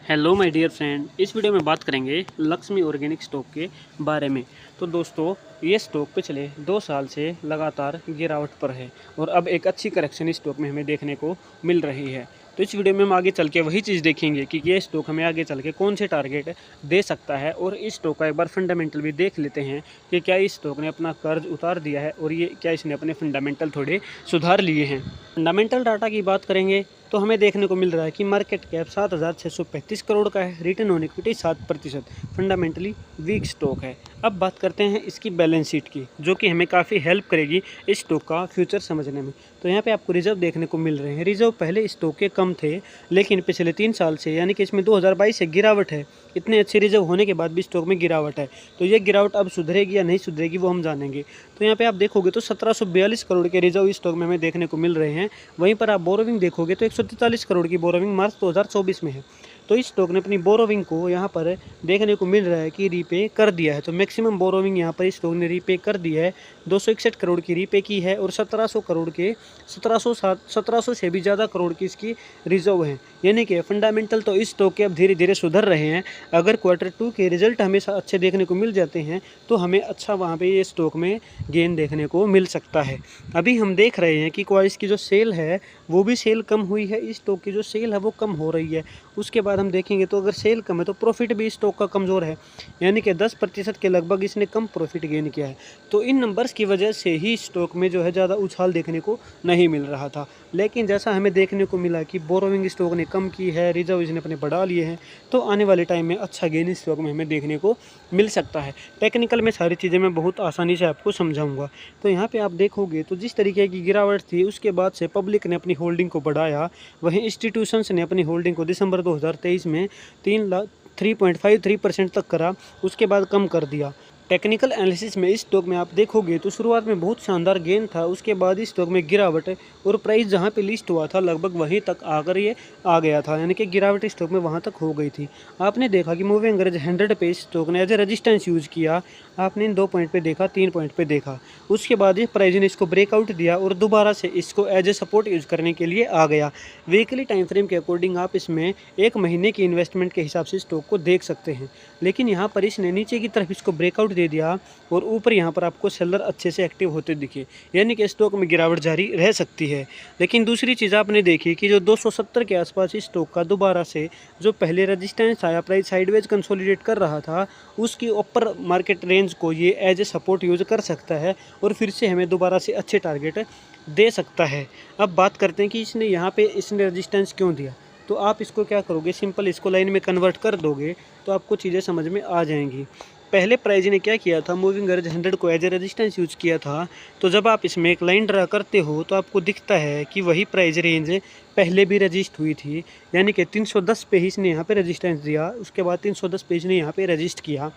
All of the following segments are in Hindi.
हेलो माय डियर फ्रेंड, इस वीडियो में बात करेंगे लक्ष्मी ऑर्गेनिक स्टॉक के बारे में। तो दोस्तों, ये स्टॉक पिछले 2 साल से लगातार गिरावट पर है और अब एक अच्छी करेक्शन इस स्टॉक में हमें देखने को मिल रही है। तो इस वीडियो में हम आगे चल के वही चीज़ देखेंगे कि ये स्टॉक हमें आगे चल के कौन से टारगेट दे सकता है, और इस स्टॉक का एक बार फंडामेंटल भी देख लेते हैं कि क्या इस स्टॉक ने अपना कर्ज उतार दिया है और ये क्या इसने अपने फंडामेंटल थोड़े सुधार लिए हैं। फंडामेंटल डाटा की बात करेंगे तो हमें देखने को मिल रहा है कि मार्केट कैप 7,635 करोड़ का है, return on equity 7%, fundamentally weak stock है। अब बात करते हैं इसकी बैलेंस शीट की, जो कि हमें काफ़ी हेल्प करेगी इस स्टॉक का फ्यूचर समझने में। तो यहाँ पे आपको रिजर्व देखने को मिल रहे हैं। रिजर्व पहले स्टॉक के कम थे, लेकिन पिछले 3 साल से, यानी कि इसमें 2022 से गिरावट है। इतने अच्छे रिजर्व होने के बाद भी स्टॉक में गिरावट है। तो ये गिरावट अब सुधरेगी या नहीं सुधरेगी वो हम जानेंगे। तो यहाँ पे आप देखोगे तो 1742 करोड़ के रिजर्व इस स्टॉक में हमें देखने को मिल रहे हैं। वहीं पर आप बोरोविंग देखोगे तो 143 करोड़ की बोरोविंग मार्च 2024 में है। तो इस स्टॉक ने अपनी बोरोविंग को यहाँ पर देखने को मिल रहा है कि रीपे कर दिया है। तो मैक्सिमम बोरोविंग यहाँ पर इस स्टॉक ने रीपे कर दी है। 261 करोड़ की रीपे की है और 1700 करोड़ के 1700 से भी ज़्यादा करोड़ की इसकी रिजर्व है। यानी कि फंडामेंटल तो इस स्टॉक के अब धीरे धीरे सुधर रहे हैं। अगर Q2 के रिजल्ट हमेशा अच्छे देखने को मिल जाते हैं तो हमें अच्छा वहाँ पे ये स्टॉक में गेन देखने को मिल सकता है। अभी हम देख रहे हैं कि क्वाइस की जो सेल है वो भी सेल कम हुई है। इस स्टॉक की जो सेल है वो कम हो रही है। उसके बाद हम देखेंगे तो अगर सेल कम है तो प्रॉफिट भी स्टॉक का कमज़ोर है, यानी कि 10% के लगभग इसने कम प्रॉफिट गेन किया है। तो इन नंबर्स की वजह से ही स्टॉक में जो है ज़्यादा उछाल देखने को नहीं मिल रहा था। लेकिन जैसा हमें देखने को मिला कि बोरोविंग स्टॉक ने कम की है, रिजर्व इसने अपने बढ़ा लिए हैं, तो आने वाले टाइम में अच्छा गेन इस स्टॉक में हमें देखने को मिल सकता है। टेक्निकल में सारी चीज़ें मैं बहुत आसानी से आपको समझाऊंगा। तो यहाँ पे आप देखोगे तो जिस तरीके की गिरावट थी उसके बाद से पब्लिक ने अपनी होल्डिंग को बढ़ाया, वहीं इंस्टीट्यूशंस ने अपनी होल्डिंग को दिसंबर 2023 में 3.53% तक करा, उसके बाद कम कर दिया। टेक्निकल एनालिसिस में इस स्टॉक में आप देखोगे तो शुरुआत में बहुत शानदार गेन था, उसके बाद इस स्टॉक में गिरावट और प्राइस जहां पे लिस्ट हुआ था लगभग वहीं तक आकर ये आ गया था, यानी कि गिरावट स्टॉक में वहां तक हो गई थी। आपने देखा कि मूविंग एवरेज 100 पे स्टॉक ने एज ए रेजिस्टेंस यूज़ किया। आपने इन 2 पॉइंट पे देखा, 3 पॉइंट पे देखा। उसके बाद इस प्राइस ने इसको ब्रेकआउट दिया और दोबारा से इसको एज ए सपोर्ट यूज़ करने के लिए आ गया। वीकली टाइम फ्रेम के अकॉर्डिंग आप इसमें 1 महीने की इन्वेस्टमेंट के हिसाब से स्टॉक को देख सकते हैं। लेकिन यहाँ पर इसने नीचे की तरफ इसको ब्रेकआउट दे दिया और ऊपर यहाँ पर आपको सेलर अच्छे से एक्टिव होते दिखे, यानी कि स्टॉक में गिरावट जारी रह सकती है। लेकिन दूसरी चीज़ आपने देखी कि जो 270 के आसपास इस स्टॉक का दोबारा से जो पहले रेजिस्टेंस आया, प्राइस साइडवेज कंसोलिडेट कर रहा था, उसकी ऊपर मार्केट रेंज को ये एज ए सपोर्ट यूज़ कर सकता है और फिर से हमें दोबारा से अच्छे टारगेट दे सकता है। अब बात करते हैं कि इसने यहाँ पे इसने रेजिस्टेंस क्यों दिया। तो आप इसको क्या करोगे, सिंपल इसको लाइन में कन्वर्ट कर दोगे तो आपको चीज़ें समझ में आ जाएंगी। पहले प्राइस ने क्या किया था, मूविंग एवरेज 100 को एज ए रेजिस्टेंस यूज़ किया था। तो जब आप इसमें एक लाइन ड्रा करते हो तो आपको दिखता है कि वही प्राइस रेंज पहले भी रजिस्ट हुई थी, यानी कि 310 पे ही इसने यहाँ पे रेजिस्टेंस दिया, उसके बाद 310 पे इसने यहाँ पे रजिस्ट किया।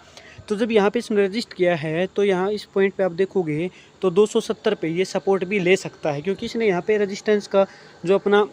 तो जब यहाँ पे इसने रजिस्ट किया है तो यहाँ इस पॉइंट पे आप देखोगे तो 270 पे ये सपोर्ट भी ले सकता है, क्योंकि इसने यहाँ पे रजिस्टेंस का जो अपना,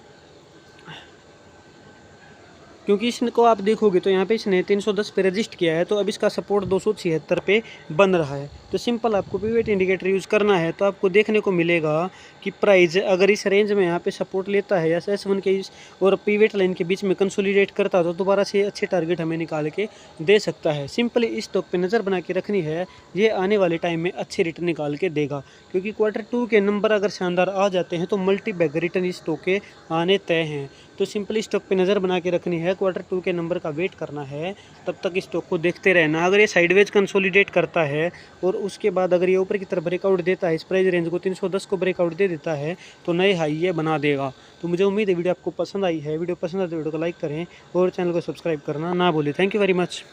क्योंकि इसको आप देखोगे तो यहाँ पे इसने 310 पे रजिस्ट किया है, तो अब इसका सपोर्ट 276 पे बन रहा है। तो सिंपल आपको पीवेट इंडिकेटर यूज़ करना है तो आपको देखने को मिलेगा कि प्राइस अगर इस रेंज में यहाँ पे सपोर्ट लेता है या S1 के और पीवेट लाइन के बीच में कंसोलिडेट करता है तो दोबारा से अच्छे टारगेट हमें निकाल के दे सकता है। सिंपली इस स्टॉक पे नज़र बना के रखनी है, ये आने वाले टाइम में अच्छे रिटर्न निकाल के देगा, क्योंकि Q2 के नंबर अगर शानदार आ जाते हैं तो मल्टी बैग रिटर्न इस स्टॉक के आने तय हैं। तो सिंपली स्टॉक पे नज़र बना के रखनी है, Q2 के नंबर का वेट करना है, तब तक इस स्टॉक को देखते रहना। अगर ये साइडवेज कंसोलिडेट करता है और उसके बाद अगर ये ऊपर की तरफ ब्रेकआउट देता है, इस प्राइस रेंज को 310 को ब्रेकआउट दे देता है, तो नए हाई ये बना देगा। तो मुझे उम्मीद है वीडियो आपको पसंद आई है। वीडियो पसंद आए तो वीडियो को लाइक करें और चैनल को सब्सक्राइब करना ना भूलें। Thank you very much.